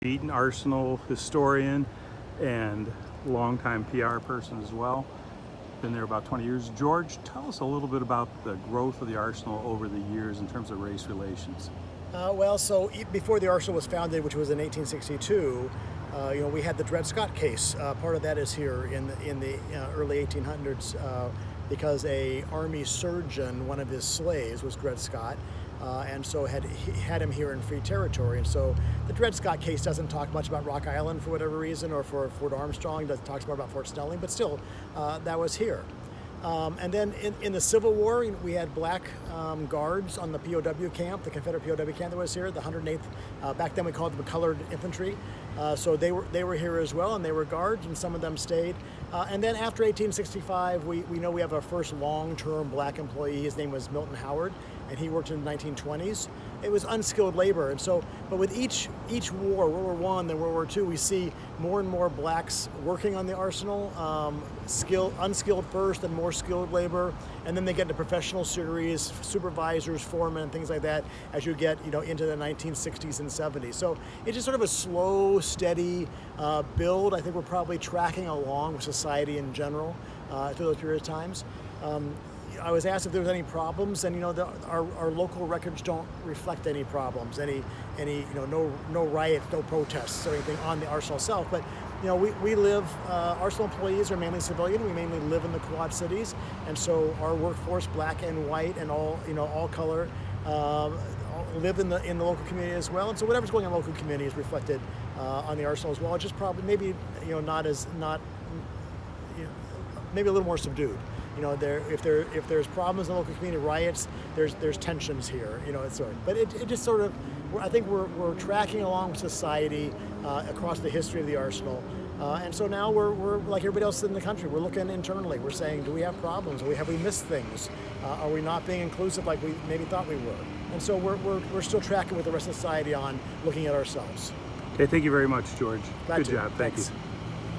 An Arsenal historian and longtime PR person as well. Been there about 20 years. George, tell us a little bit about the growth of the Arsenal over the years in terms of race relations. Before the Arsensl was founded, which was in 1862, we had the Dred Scott case. Part of that is here in the early 1800s because a army surgeon, one of his slaves, was Dred Scott, and so he had him here in free territory. And so the Dred Scott case doesn't talk much about Rock Island for whatever reason, or for Fort Armstrong. It talks more about Fort Snelling, but still, that was here. And then in the Civil War, we had black guards on the POW camp, the Confederate POW camp that was here, the 108th. Back then we called them colored infantry. So they were here as well, and they were guards, and some of them stayed. And then after 1865, we know we have our first long-term black employee. His name was Milton Howard, and he worked in the 1920s. It was unskilled labor, and so, but with each war, World War I, then World War II, we see more and more blacks working on the Arsenal, unskilled first, and more skilled labor, and then they get into professional series, supervisors, foremen, and things like that as you get into the 1960s and 70s. So it's just sort of a slow, steady build. I think we're probably tracking along with society in general through those period of times. I was asked if there was any problems, and our local records don't reflect any problems, no riots, no protests or anything on the Arsenal itself. But we live. Arsenal employees are mainly civilian. We mainly live in the Quad Cities, and so our workforce, black and white and all color, live in the local community as well. And so whatever's going on in the local community is reflected on the Arsenal as well. It's just probably maybe maybe a little more subdued. If there's problems in the local community, riots, there's tensions here. But it just sort of, I think we're tracking along with society across the history of the Arsenal, and so now we're like everybody else in the country. We're looking internally. We're saying, do we have problems? Have we missed things? Are we not being inclusive like we maybe thought we were? And so we're still tracking with the rest of society on looking at ourselves. Okay, thank you very much, George. Glad Good to. job. Thank Thanks. you.